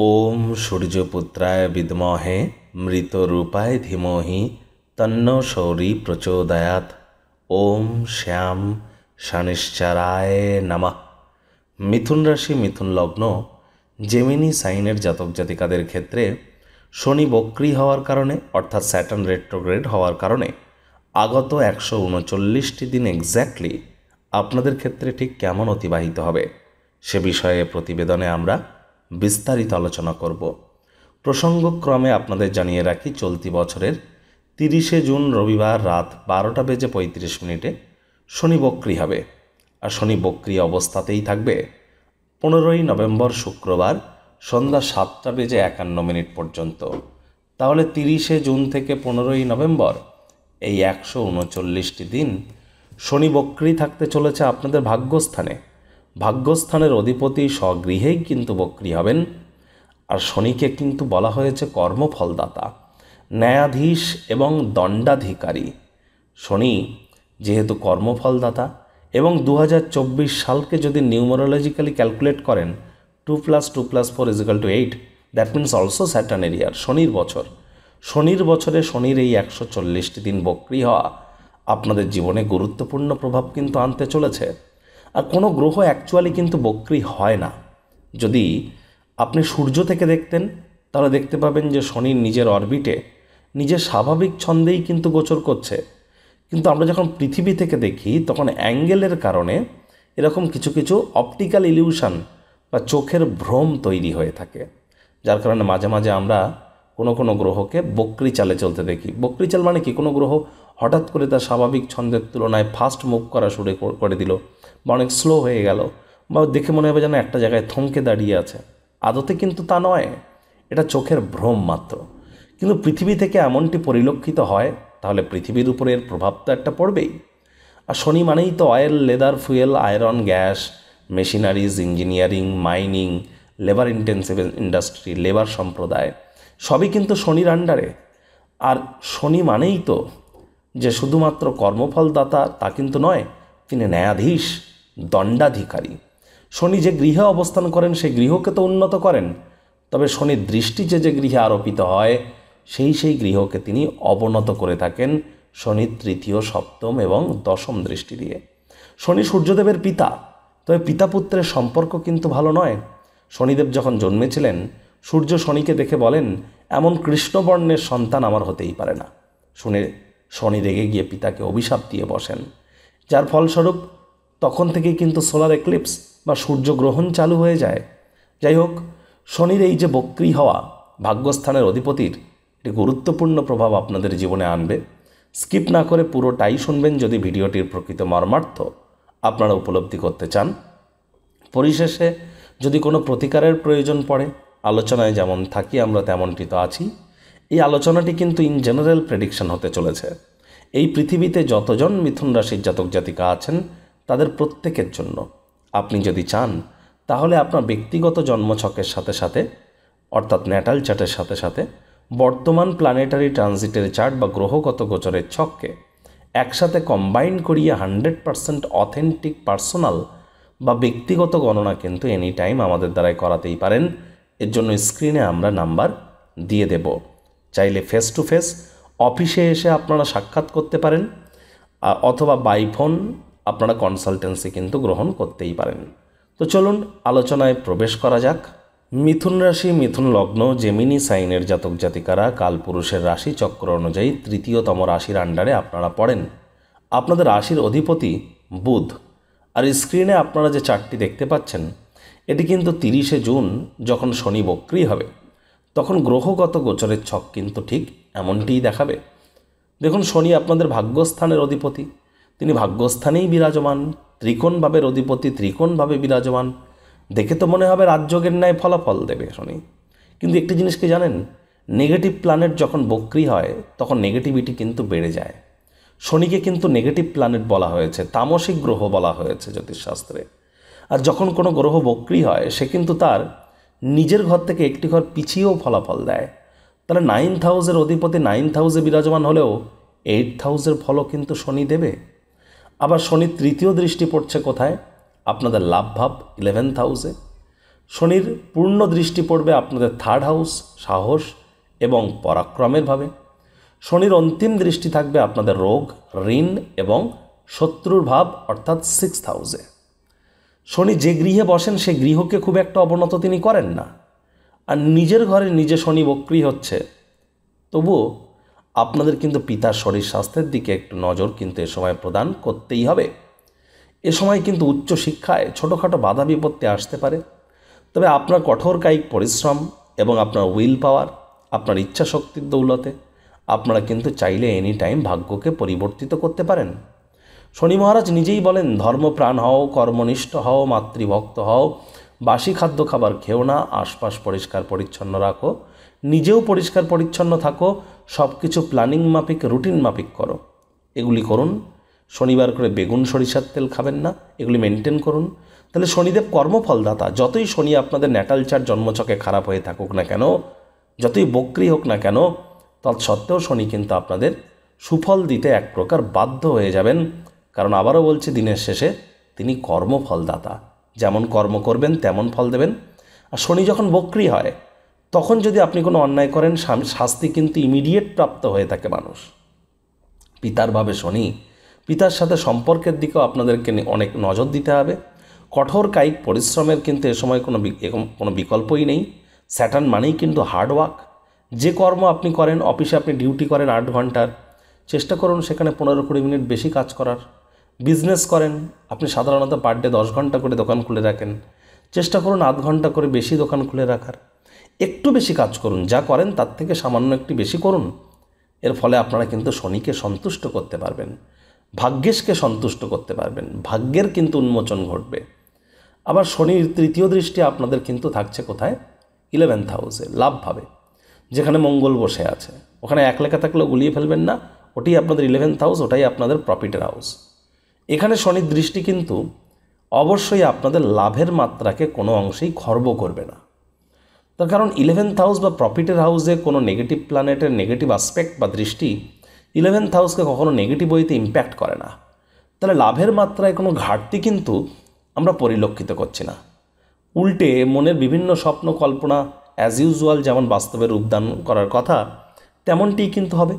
ওম সূর্যপুত্রায় বিদ্মহে মৃতরূপায় ধীমহি তন্নো শৌরি প্রচোদয়াৎ। ওম শ্যাম শনিশ্চরায় নমঃ। মিথুন রাশি মিথুন লগ্ন জেমিনি সাইনের জাতক জাতিকাদের ক্ষেত্রে শনি বক্রী হওয়ার কারণে অর্থাৎ স্যাটার্ন রেট্রোগ্রেড হওয়ার কারণে আগত 139টি দিন এক্স্যাক্টলি আপনাদের ক্ষেত্রে ঠিক কেমন অতিবাহিত হবে সে বিষয়ে প্রতিবেদনে আমরা বিস্তারিত আলোচনা করব। প্রসঙ্গক্রমে আপনাদের জানিয়ে রাখি, চলতি বছরের 30শে জুন রবিবার রাত 12:35 শনি বক্রী হবে, আর শনি বক্রী অবস্থাতেই থাকবে 15ই নভেম্বর শুক্রবার সন্ধ্যা 7:51 পর্যন্ত। তাহলে 30শে জুন থেকে 15ই নভেম্বর এই 139টি দিন শনি বক্রী থাকতে চলেছে আপনাদের ভাগ্যস্থানে। ভাগ্যস্থানের অধিপতি স্বগৃহেই কিন্তু বক্রী হবেন। আর শনিকে কিন্তু বলা হয়েছে কর্মফলদাতা, ন্যায়াধীশ এবং দণ্ডাধিকারী। শনি যেহেতু কর্মফলদাতা এবং 2024 সালকে যদি নিউমারোলজিক্যালি ক্যালকুলেট করেন 2+2+4 = 8, দ্যাট মিনস অলসো স্যাটার্ন এরিয়ার শনির বছর। শনির বছরে শনির এই 140টি দিন বক্রী হওয়া আপনাদের জীবনে গুরুত্বপূর্ণ প্রভাব কিন্তু আনতে চলেছে। আর কোনো গ্রহ অ্যাকচুয়ালি কিন্তু বক্রী হয় না। যদি আপনি সূর্য থেকে দেখতেন তাহলে দেখতে পাবেন যে শনি নিজের অরবিটে নিজের স্বাভাবিক ছন্দেই কিন্তু গোচর করছে। কিন্তু আমরা যখন পৃথিবী থেকে দেখি তখন অ্যাঙ্গেলের কারণে এরকম কিছু কিছু অপটিক্যাল ইলিউশন বা চোখের ভ্রম তৈরি হয়ে থাকে, যার কারণে মাঝে মাঝে আমরা কোনো গ্রহকে বক্রী চালে চলতে দেখি। বক্রী চাল মানে কি? কোনো গ্রহ হঠাৎ করে তার স্বাভাবিক ছন্দের তুলনায় ফাস্ট মুভ করা শুরু করে দিল, বা অনেক স্লো হয়ে গেল, বা দেখে মনে হবে যেন একটা জায়গায় থমকে দাঁড়িয়ে আছে। আদতে কিন্তু তা নয়, এটা চোখের ভ্রম মাত্র। কিন্তু পৃথিবী থেকে এমনটি পরিলক্ষিত হয়, তাহলে পৃথিবীর উপরে এর প্রভাব তো একটা পড়বেই। আর শনি মানেই তো oil, leather, fuel, iron, gas, machineries, engineering, mining, labour intensive industry, labour সম্প্রদায় সবই কিন্তু শনির আন্ডারে। আর শনি মানেই তো যে শুধুমাত্র কর্মফলদাতা তা কিন্তু নয়, তিনি ন্যায়াধীশ, দণ্ডাধিকারী। শনি যে গৃহে অবস্থান করেন সেই গৃহকে তো উন্নত করেন, তবে শনির দৃষ্টি যে গৃহে আরোপিত হয় সেই গৃহকে তিনি অবনত করে থাকেন শনির 3য়, 7ম এবং 10ম দৃষ্টি দিয়ে। শনি সূর্যদেবের পিতা, তবে পিতা পুত্রের সম্পর্ক কিন্তু ভালো নয়। শনিদেব যখন জন্মেছিলেন সূর্য শনিকে দেখে বলেন, এমন কৃষ্ণবর্ণের সন্তান আমার হতেই পারে না। শুনে শনি রেগে গিয়ে পিতাকে অভিশাপ দিয়ে বসেন, যার ফলস্বরূপ তখন থেকেই কিন্তু সোলার এক্লিপস বা সূর্যগ্রহণ চালু হয়ে যায়। যাই হোক, শনির এই যে বক্রী হওয়া ভাগ্যস্থানের অধিপতির একটি গুরুত্বপূর্ণ প্রভাব আপনাদের জীবনে আনবে। স্কিপ না করে পুরোটাই শুনবেন যদি ভিডিওটির প্রকৃত মর্মার্থ আপনারা উপলব্ধি করতে চান। পরিশেষে যদি কোনো প্রতিকারের প্রয়োজন পড়ে, আলোচনায় যেমন থাকি আমরা তেমনটি তো আছি। এই আলোচনাটি কিন্তু ইন জেনারেল প্রেডিকশন হতে চলেছে। এই পৃথিবীতে যতজন মিথুন রাশির জাতক জাতিকা আছেন তাদের প্রত্যেকের জন্য। আপনি যদি চান তাহলে আপনার ব্যক্তিগত জন্মছকের সাথে সাথে অর্থাৎ ন্যাটাল চার্টের সাথে সাথে বর্তমান প্ল্যানেটারি ট্রানজিটের চার্ট বা গ্রহগত গোচরের ছককে একসাথে কম্বাইন করিয়ে 100% অথেন্টিক পার্সোনাল বা ব্যক্তিগত গণনা কিন্তু এনি টাইম আমাদের দ্বারাই করাতেই পারেন। এর জন্য স্ক্রিনে আমরা নাম্বার দিয়ে দেব। চাইলে ফেস টু ফেস অফিসে এসে আপনারা সাক্ষাৎ করতে পারেন, অথবা বাই ফোন আপনারা কনসালটেন্সি কিন্তু গ্রহণ করতেই পারেন। তো চলুন আলোচনায় প্রবেশ করা যাক। মিথুন রাশি মিথুন লগ্ন জেমিনি সাইনের জাতক জাতিকারা কালপুরুষের রাশি চক্র অনুযায়ী 3য়তম রাশির আন্ডারে আপনারা পড়েন। আপনাদের রাশির অধিপতি বুধ। আর স্ক্রিনে আপনারা যে চার্টটি দেখতে পাচ্ছেন এটি কিন্তু 30শে জুন যখন শনি বক্রী হবে তখন গ্রহগত গোচরের ছক কিন্তু ঠিক এমনটিই দেখাবে। দেখুন, শনি আপনাদের ভাগ্যস্থানের অধিপতি, তিনি ভাগ্যস্থানেই বিরাজমান। ত্রিকোণভাবের অধিপতি ত্রিকোণভাবে বিরাজমান, দেখে তো মনে হবে রাজযোগের ন্যায় ফলাফল দেবে শনি। কিন্তু একটি জিনিস কি জানেন, নেগেটিভ প্ল্যানেট যখন বক্রী হয় তখন নেগেটিভিটি কিন্তু বেড়ে যায়। শনিকে কিন্তু নেগেটিভ প্ল্যানেট বলা হয়েছে, তামসিক গ্রহ বলা হয়েছে জ্যোতিষশাস্ত্রে। আর যখন কোনো গ্রহ বক্রী হয় সে কিন্তু তার নিজের ঘর থেকে একটি ঘর পিছিয়েও ফলাফল দেয়। তাহলে 9th হাউসের অধিপতি 9th হাউসে বিরাজমান হলেও 8th হাউসের ফলও কিন্তু শনি দেবে। আবার শনির 3য় দৃষ্টি পড়ছে কোথায়? আপনাদের লাভ ভাব 11th হাউসে। শনির পূর্ণ দৃষ্টি পড়বে আপনাদের থার্ড হাউস সাহস এবং পরাক্রমের ভাবে। শনির অন্তিম দৃষ্টি থাকবে আপনাদের রোগ, ঋণ এবং শত্রুর ভাব অর্থাৎ 6th হাউসে। শনি যে গৃহে বসেন সেই গৃহকে খুব একটা অবনত তিনি করেন না, আর নিজের ঘরে নিজে শনি বক্রী হচ্ছে, তবুও আপনাদের কিন্তু পিতার শরীর স্বাস্থ্যের দিকে একটু নজর কিন্তু এ সময় প্রদান করতেই হবে। এ সময় কিন্তু উচ্চ শিক্ষায় ছোটোখাটো বাধা বিপত্তি আসতে পারে, তবে আপনার কঠোর কায়িক পরিশ্রম এবং আপনার উইল পাওয়ার, আপনার ইচ্ছা শক্তির দৌলতে আপনারা কিন্তু চাইলে এনি টাইম ভাগ্যকে পরিবর্তিত করতে পারেন। শনি মহারাজ নিজেই বলেন, ধর্মপ্রাণ হও, কর্মনিষ্ঠ হও, মাতৃভক্ত হও, বাসি খাদ্য খাবার খেও না, আশপাশ পরিষ্কার পরিচ্ছন্ন রাখো, নিজেও পরিষ্কার পরিচ্ছন্ন থাকো, সব কিছু প্ল্যানিং মাফিক রুটিন মাফিক করো। এগুলি করুন। শনিবার করে বেগুন সরিষার তেল খাবেন না, এগুলি মেনটেন করুন। তাহলে শনিদেব কর্মফলদাতা। যতই শনি আপনাদের ন্যাটাল চার্ট জন্মছকে খারাপ হয়ে থাকুক না কেন, যতই বক্রী হোক না কেন, তৎসত্ত্বেও শনি কিন্তু আপনাদের সুফল দিতে এক প্রকার বাধ্য হয়ে যাবেন। কারণ আবারও বলছি, দিনের শেষে তিনি কর্মফলদাতা। যেমন কর্ম করবেন তেমন ফল দেবেন। আর শনি যখন বক্রী হয় তখন যদি আপনি কোনো অন্যায় করেন, শাস্তি কিন্তু ইমিডিয়েট প্রাপ্ত হয়ে থাকে মানুষ। পিতার ভাবে শনি, পিতার সাথে সম্পর্কের দিকেও আপনাদেরকে অনেক নজর দিতে হবে। কঠোর কায়িক পরিশ্রমের কিন্তু এ সময় কোনো বিকল্পই নেই। স্যাটার্ন মানেই কিন্তু হার্ডওয়ার্ক। যে কর্ম আপনি করেন, অফিসে আপনি ডিউটি করেন 8 ঘন্টার, চেষ্টা করুন সেখানে 15-20 মিনিট বেশি কাজ করার। বিজনেস করেন, আপনি সাধারণত পার ডে 10 ঘন্টা করে দোকান খুলে রাখেন, চেষ্টা করুন 8 ঘন্টা করে বেশি দোকান খুলে রাখার। একটু বেশি কাজ করুন, যা করেন তার থেকে সামান্য একটু বেশি করুন। এর ফলে আপনারা কিন্তু শনিকে সন্তুষ্ট করতে পারবেন, ভাগ্যেশকে সন্তুষ্ট করতে পারবেন, ভাগ্যের কিন্তু উন্মোচন ঘটবে। আবার শনির তৃতীয় দৃষ্টি আপনাদের কিন্তু থাকছে কোথায়? 11th হাউসে, লাভভাবে, যেখানে মঙ্গল বসে আছে। ওখানে এক লেখা থাকলেও গুলিয়ে ফেলবেন না, ওটাই আপনাদের 11th হাউস, ওটাই আপনাদের প্রফিটের হাউস। এখানে শনির দৃষ্টি কিন্তু অবশ্যই আপনাদের লাভের মাত্রাকে কোনো অংশেই খর্ব করবে না। তার কারণ 11th হাউস বা প্রফিটের হাউসে কোনো নেগেটিভ প্ল্যানেটের নেগেটিভ আসপেক্ট বা দৃষ্টি 11th হাউসকে কখনো নেগেটিভ ওয়েতে ইম্প্যাক্ট করে না। তাহলে লাভের মাত্রায় কোনো ঘাটতি কিন্তু আমরা পরিলক্ষিত করছি না। উল্টে মনের বিভিন্ন স্বপ্ন কল্পনা অ্যাজ ইউজুয়াল যেমন বাস্তবে রূপদান করার কথা তেমনটিই কিন্তু হবে।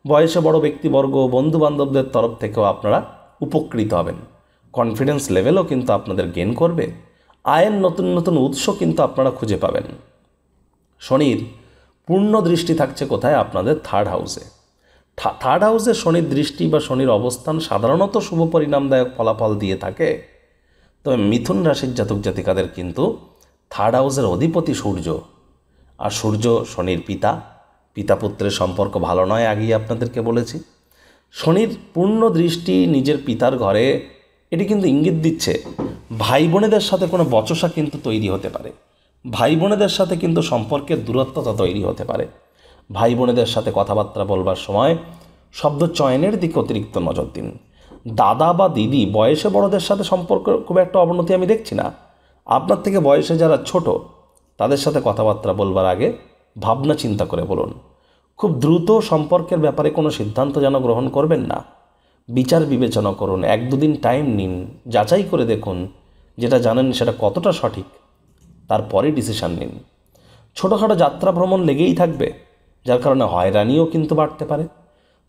বয়সে বড় ব্যক্তিবর্গ, বন্ধুবান্ধবদের তরফ থেকেও আপনারা উপকৃত হবেন। কনফিডেন্স লেভেলও কিন্তু আপনাদের গেইন করবে। আয়ের নতুন নতুন উৎস কিন্তু আপনারা খুঁজে পাবেন। শনির পূর্ণ দৃষ্টি থাকছে কোথায়? আপনাদের থার্ড হাউসে। থার্ড হাউসে শনির দৃষ্টি বা শনির অবস্থান সাধারণত শুভ পরিণামদায়ক ফলাফল দিয়ে থাকে। তবে মিথুন রাশির জাতক জাতিকাদের কিন্তু থার্ড হাউসের অধিপতি সূর্য, আর সূর্য শনির পিতা, পিতা পুত্রের সম্পর্ক ভালো নয়, আগেই আপনাদেরকে বলেছি। শনির পূর্ণ দৃষ্টি নিজের পিতার ঘরে, এটি কিন্তু ইঙ্গিত দিচ্ছে ভাই বোনেদের সাথে কোনো বচসা কিন্তু তৈরি হতে পারে। ভাই বোনেদের সাথে কিন্তু সম্পর্কের দূরত্বতা তৈরি হতে পারে। ভাই বোনেদের সাথে কথাবার্তা বলবার সময় শব্দ চয়নের দিকে অতিরিক্ত নজর দিন। দাদা বা দিদি, বয়সে বড়দের সাথে সম্পর্ক খুব একটা অবনতি আমি দেখছি না। আপনার থেকে বয়সে যারা ছোট তাদের সাথে কথাবার্তা বলবার আগে ভাবনা চিন্তা করে বলুন। খুব দ্রুত সম্পর্কের ব্যাপারে কোনো সিদ্ধান্ত যেন গ্রহণ করবেন না। বিচার বিবেচনা করুন, 1-2 দিন টাইম নিন, যাচাই করে দেখুন যেটা জানেন সেটা কতটা সঠিক, তারপরে ডিসিশান নিন। ছোটোখাটো যাত্রা ভ্রমণ লেগেই থাকবে, যার কারণে হয়রানিও কিন্তু বাড়তে পারে।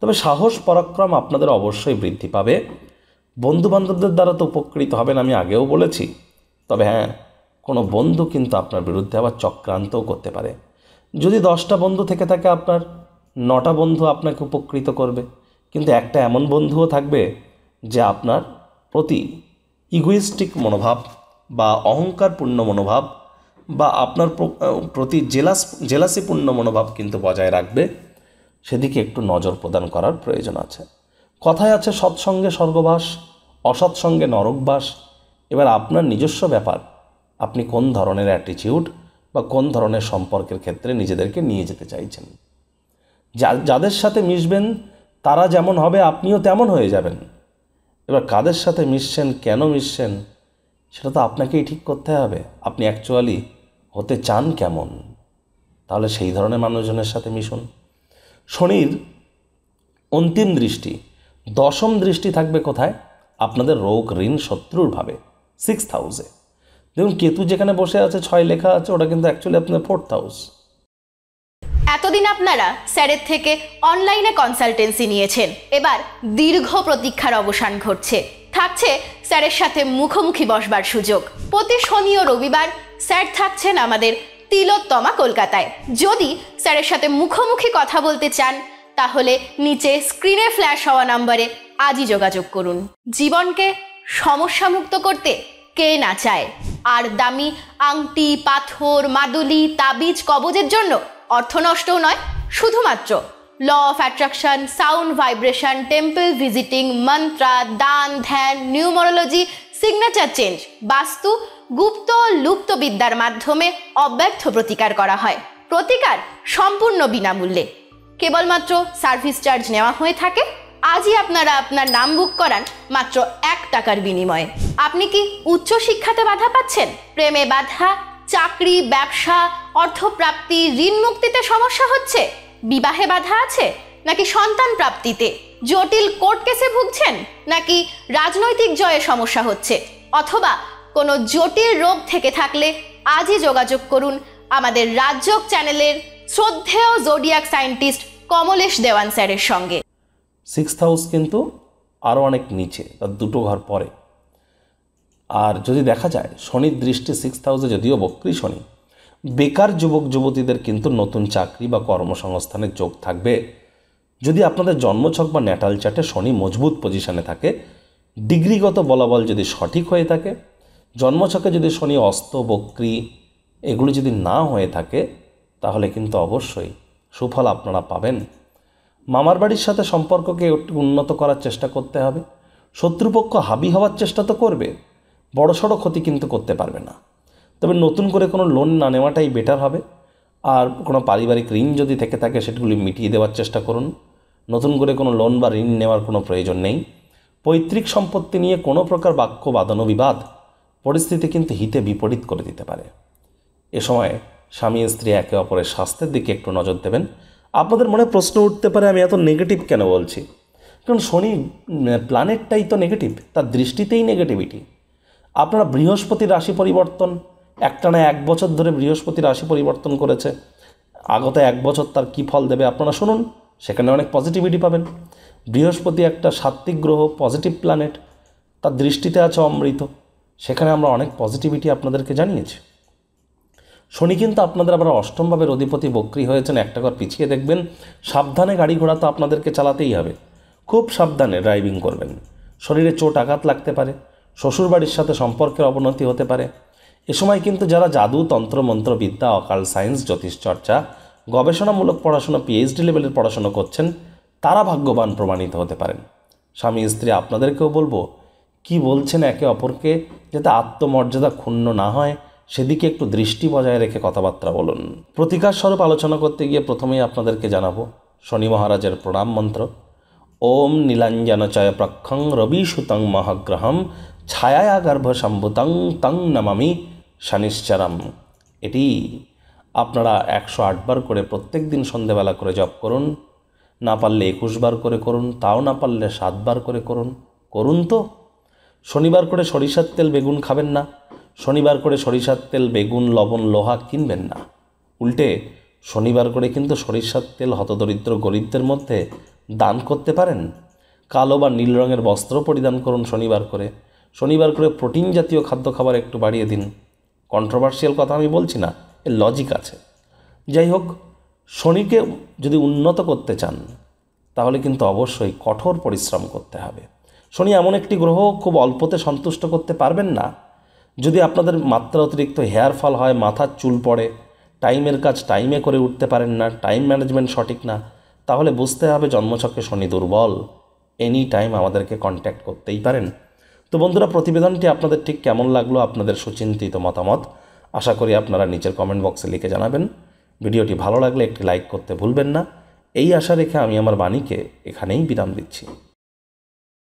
তবে সাহস পরাক্রম আপনাদের অবশ্যই বৃদ্ধি পাবে। বন্ধুবান্ধবদের দ্বারা তো উপকৃত হবেন, আমি আগেও বলেছি। তবে হ্যাঁ, কোনো বন্ধু কিন্তু আপনার বিরুদ্ধে আবার চক্রান্তও করতে পারে। যদি 10টা বন্ধু থেকে থাকে, আপনার 9টা বন্ধু আপনাকে উপকৃত করবে, কিন্তু একটা এমন বন্ধুও থাকবে যে আপনার প্রতি ইগোইস্টিক মনোভাব বা অহংকারপূর্ণ মনোভাব বা আপনার প্রতি জেলাসিপূর্ণ মনোভাব কিন্তু বজায় রাখবে। সেদিকে একটু নজর প্রদান করার প্রয়োজন আছে। কথায় আছে সৎসঙ্গে স্বর্গবাস, অসৎসঙ্গে নরকবাস। এবার আপনার নিজস্ব ব্যাপার, আপনি কোন ধরনের অ্যাটিটিউড বা কোন ধরনের সম্পর্কের ক্ষেত্রে নিজেদেরকে নিয়ে যেতে চাইছেন। যাদের সাথে মিশবেন তারা যেমন হবে আপনিও তেমন হয়ে যাবেন। এবার কাদের সাথে মিশছেন, কেন মিশছেন, সেটা তো আপনাকেই ঠিক করতে হবে। আপনি অ্যাকচুয়ালি হতে চান কেমন, তাহলে সেই ধরনের মানুষজনের সাথে মিশুন। শনির অন্তিম দৃষ্টি, 10ম দৃষ্টি থাকবে কোথায়? আপনাদের রোগ, ঋণ, শত্রুর ভাবে, 6th হাউসে। দেখুন কেতু যেখানে বসে আছে 6 লেখা আছে, ওটা কিন্তু অ্যাকচুয়ালি আপনার 4th হাউস। এতদিন আপনারা স্যারের থেকে অনলাইনে কনসালটেন্সি নিয়েছেন, এবার দীর্ঘ প্রতীক্ষার অবসান ঘটছে। থাকছে স্যারের সাথে মুখোমুখি বসবার সুযোগ। প্রতি শনি ও রবিবার স্যার থাকছেন আমাদের তিলোত্তমা কলকাতায়। যদি স্যারের সাথে মুখোমুখি কথা বলতে চান তাহলে নিচে স্ক্রিনে ফ্ল্যাশ হওয়া নম্বরে আজই যোগাযোগ করুন। জীবনকে সমস্যামুক্ত করতে কে না চায়? আর দামি আংটি, পাথর, মাদুলি, তাবিজ, কবজের জন্য অর্থ নষ্টও নয়, শুধুমাত্র law of attraction, sound vibration, temple visiting, mantra, দান, ধ্যান, নিউমারোলজি, সিগনেচার চেঞ্জ, বাস্তু, গুপ্ত লুপ্ত বিদ্যার মাধ্যমে অব্যর্থ প্রতিকার করা হয়। প্রতিকার সম্পূর্ণ বিনামূল্যে, কেবলমাত্র সার্ভিস চার্জ নেওয়া হয়ে থাকে। আজই আপনারা আপনার নাম বুক করান মাত্র 1 টাকার বিনিময়ে। আপনি কি উচ্চ শিক্ষাতে বাধা পাচ্ছেন? প্রেমে বাধা, চাকরি, ব্যবসা, অর্থপ্রাপ্তি, ঋণ মুক্তিতে সমস্যা হচ্ছে? বিবাহে বাধা আছে? নাকি সন্তান প্রাপ্তিতে? জটিল কোর্ট কেসে ভুগছেন? নাকি রাজনৈতিক জয়ে সমস্যা হচ্ছে? অথবা কোনো জটিল রোগ থেকে থাকলে আজই যোগাযোগ করুন আমাদের রাজযোগ চ্যানেলের শ্রদ্ধেয় জোডিয়াক সায়েন্টিস্ট কমলেশ দেওয়ান স্যারের সঙ্গে। 6th হাউস কিন্তু আরও অনেক নিচে, তার 2টো ঘর পরে। আর যদি দেখা যায় শনির দৃষ্টি 6th হাউসে, যদিও বক্রী শনি, বেকার যুবক যুবতীদের কিন্তু নতুন চাকরি বা কর্মসংস্থানের যোগ থাকবে। যদি আপনাদের জন্মছক বা ন্যাটাল চার্টে শনি মজবুত পজিশনে থাকে, ডিগ্রিগত বলাবল যদি সঠিক হয়ে থাকে, জন্মছকে যদি শনি অস্ত, বক্রী এগুলো যদি না হয়ে থাকে, তাহলে কিন্তু অবশ্যই সুফল আপনারা পাবেন। মামার বাড়ির সাথে সম্পর্ককে একটু উন্নত করার চেষ্টা করতে হবে। শত্রুপক্ষ হাবি হওয়ার চেষ্টা তো করবে, বড়সড় ক্ষতি কিন্তু করতে পারবে না। তবে নতুন করে কোনো লোন না নেওয়াটাই বেটার হবে। আর কোনো পারিবারিক ঋণ যদি থেকে থাকে সেগুলি মিটিয়ে দেওয়ার চেষ্টা করুন। নতুন করে কোনো লোন বা ঋণ নেওয়ার কোনো প্রয়োজন নেই। পৈতৃক সম্পত্তি নিয়ে কোনো প্রকার বাক্য বাদানুবিবাদ পরিস্থিতি কিন্তু হিতে বিপরীত করে দিতে পারে। এ সময় স্বামী স্ত্রী একে অপরের স্বাস্থ্যের দিকে একটু নজর দেবেন। আপনাদের মনে প্রশ্ন উঠতে পারে, আমি এত নেগেটিভ কেন বলছি? কারণ শনি প্ল্যানেটটাই তো নেগেটিভ, তার দৃষ্টিতেই নেগেটিভিটি। আপনারা বৃহস্পতির রাশি পরিবর্তন, একটানা 1 বছর ধরে বৃহস্পতি রাশি পরিবর্তন করেছে, আগত 1 বছর তার কী ফল দেবে আপনারা শুনুন, সেখানে অনেক পজিটিভিটি পাবেন। বৃহস্পতি একটা সাত্ত্বিক গ্রহ, পজিটিভ প্ল্যানেট, তার দৃষ্টিতে আছে অমৃত, সেখানে আমরা অনেক পজিটিভিটি আপনাদেরকে জানিয়েছি। শনি কিন্তু আপনাদের আবার অষ্টমভাবের অধিপতি বক্রী হয়েছেন, একটা ঘর পিছিয়ে দেখবেন। সাবধানে গাড়ি ঘোড়া তো আপনাদেরকে চালাতেই হবে, খুব সাবধানে ড্রাইভিং করবেন। শরীরে চোট আঘাত লাগতে পারে, শ্বশুরবাড়ির সাথে সম্পর্কের অবনতি হতে পারে। এ সময় কিন্তু যারা জাদু, তন্ত্র, মন্ত্রবিদ্যা, অকাল সায়েন্স, জ্যোতিষচর্চা, গবেষণামূলক পড়াশোনা, পিএইচডি লেভেলের পড়াশোনা করছেন, তারা ভাগ্যবান প্রমাণিত হতে পারেন। স্বামী স্ত্রী আপনাদেরকেও বলবো, কি বলছেন একে অপরকে, যাতে আত্মমর্যাদা ক্ষুণ্ণ না হয় সেদিকে একটু দৃষ্টি বজায় রেখে কথাবার্তা বলুন। প্রতিকার স্বরূপ আলোচনা করতে গিয়ে প্রথমেই আপনাদেরকে জানাবো শনি মহারাজের প্রণাম মন্ত্র। ওম নীলাঞ্জনচয় প্রক্ষং রবিসুতং মহাগ্রহম ছায়া গর্ভ সম্ভুতং তং নমামি শনিশ্চরম। এটি আপনারা 108 বার করে প্রত্যেক দিন সন্ধেবেলা করে জপ করুন। না পারলে 21 বার করে করুন, তাও না পারলে 7 বার করে করুন তো। শনিবার করে সরিষার তেল বেগুন খাবেন না, শনিবার করে সরিষার তেল বেগুন লবণ লোহা কিনবেন না। উল্টে শনিবার করে কিন্তু সরিষার তেল হতদরিদ্র গরিবদের মধ্যে দান করতে পারেন। কালো বা নীল রঙের বস্ত্র পরিধান করুন শনিবার করে। শনিবার করে প্রোটিন জাতীয় খাদ্য খাবার একটু বাড়িয়ে দিন। কন্ট্রোভার্সিয়াল কথা আমি বলছি না, এর লজিক আছে। যাই হোক, শনিকে যদি উন্নত করতে চান তাহলে কিন্তু অবশ্যই কঠোর পরিশ্রম করতে হবে। শনি এমন একটি গ্রহ, খুব অল্পতে সন্তুষ্ট করতে পারবেন না। যদি আপনাদের মাত্রা অতিরিক্ত হেয়ার ফল হয়, মাথার চুল পড়ে, টাইমের কাজ টাইমে করে উঠতে পারেন না, টাইম ম্যানেজমেন্ট সঠিক না, তাহলে বুঝতে হবে জন্মছকে শনি দুর্বল। এনি টাইম আমাদেরকে কন্ট্যাক্ট করতেই পারেন। তো বন্ধুরা, প্রতিবেদনটি আপনাদের ঠিক কেমন লাগলো, আপনাদের সুচিন্তিত মতামত আশা করি আপনারা নিচের কমেন্ট বক্সে লিখে জানাবেন। ভিডিওটি ভালো লাগলে একটি লাইক করতে ভুলবেন না। এই আশা রেখে আমি আমার বাণীকে এখানেই বিরাম দিচ্ছি।